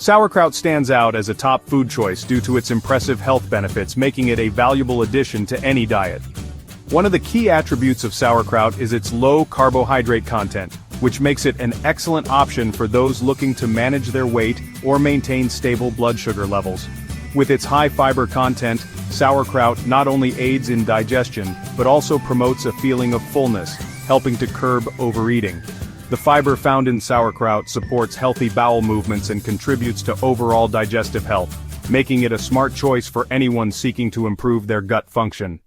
Sauerkraut stands out as a top food choice due to its impressive health benefits, making it a valuable addition to any diet. One of the key attributes of sauerkraut is its low carbohydrate content, which makes it an excellent option for those looking to manage their weight or maintain stable blood sugar levels. With its high fiber content, sauerkraut not only aids in digestion, but also promotes a feeling of fullness, helping to curb overeating. The fiber found in sauerkraut supports healthy bowel movements and contributes to overall digestive health, making it a smart choice for anyone seeking to improve their gut function.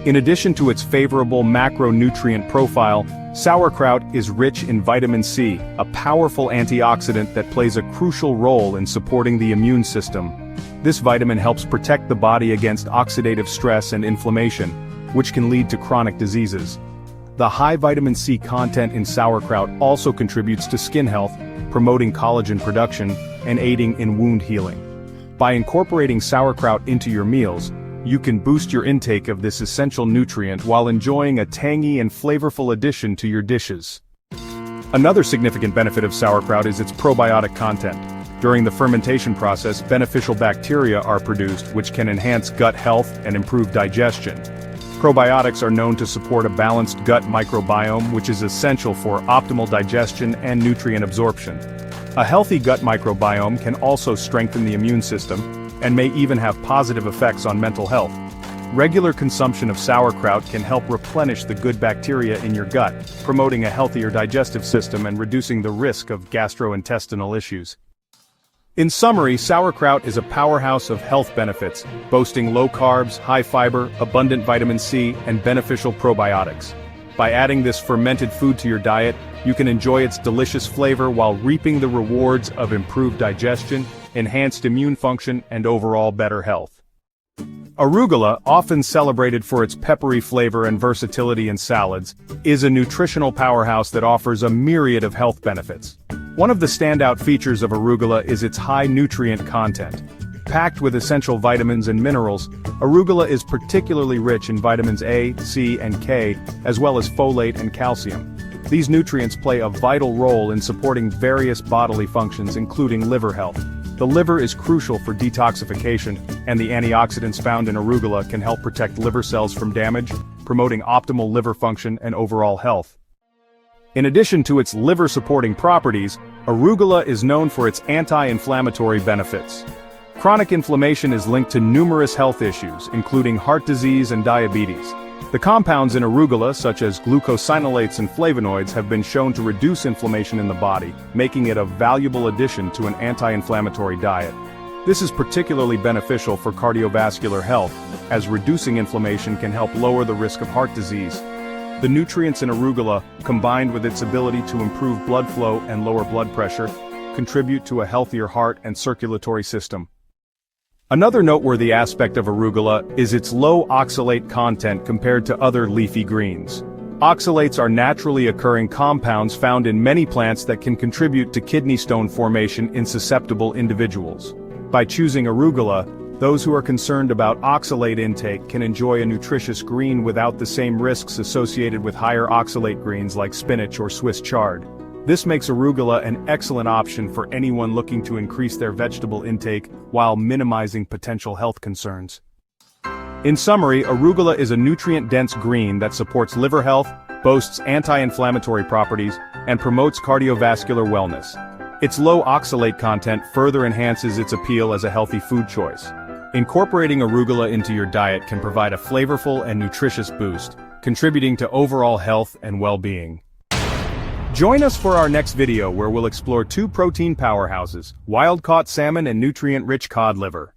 In addition to its favorable macronutrient profile, sauerkraut is rich in vitamin C, a powerful antioxidant that plays a crucial role in supporting the immune system. This vitamin helps protect the body against oxidative stress and inflammation, which can lead to chronic diseases. The high vitamin C content in sauerkraut also contributes to skin health, promoting collagen production and aiding in wound healing. By incorporating sauerkraut into your meals, you can boost your intake of this essential nutrient while enjoying a tangy and flavorful addition to your dishes. Another significant benefit of sauerkraut is its probiotic content. During the fermentation process, beneficial bacteria are produced which can enhance gut health and improve digestion. Probiotics are known to support a balanced gut microbiome, which is essential for optimal digestion and nutrient absorption. A healthy gut microbiome can also strengthen the immune system, and may even have positive effects on mental health. Regular consumption of sauerkraut can help replenish the good bacteria in your gut, promoting a healthier digestive system and reducing the risk of gastrointestinal issues. In summary, sauerkraut is a powerhouse of health benefits, boasting low carbs, high fiber, abundant vitamin C, and beneficial probiotics. By adding this fermented food to your diet, you can enjoy its delicious flavor while reaping the rewards of improved digestion, enhanced immune function, and overall better health. Arugula, often celebrated for its peppery flavor and versatility in salads, is a nutritional powerhouse that offers a myriad of health benefits. One of the standout features of arugula is its high nutrient content. Packed with essential vitamins and minerals, arugula is particularly rich in vitamins A, C, and K, as well as folate and calcium. These nutrients play a vital role in supporting various bodily functions, including liver health. The liver is crucial for detoxification, and the antioxidants found in arugula can help protect liver cells from damage, promoting optimal liver function and overall health. In addition to its liver-supporting properties, arugula is known for its anti-inflammatory benefits. Chronic inflammation is linked to numerous health issues, including heart disease and diabetes. The compounds in arugula, such as glucosinolates and flavonoids, have been shown to reduce inflammation in the body, making it a valuable addition to an anti-inflammatory diet. This is particularly beneficial for cardiovascular health, as reducing inflammation can help lower the risk of heart disease. The nutrients in arugula, combined with its ability to improve blood flow and lower blood pressure, contribute to a healthier heart and circulatory system. Another noteworthy aspect of arugula is its low oxalate content compared to other leafy greens. Oxalates are naturally occurring compounds found in many plants that can contribute to kidney stone formation in susceptible individuals. By choosing arugula, those who are concerned about oxalate intake can enjoy a nutritious green without the same risks associated with higher oxalate greens like spinach or Swiss chard. This makes arugula an excellent option for anyone looking to increase their vegetable intake while minimizing potential health concerns. In summary, arugula is a nutrient-dense green that supports liver health, boasts anti-inflammatory properties, and promotes cardiovascular wellness. Its low oxalate content further enhances its appeal as a healthy food choice. Incorporating arugula into your diet can provide a flavorful and nutritious boost, contributing to overall health and well-being. Join us for our next video where we'll explore two protein powerhouses, wild-caught salmon and nutrient-rich cod liver.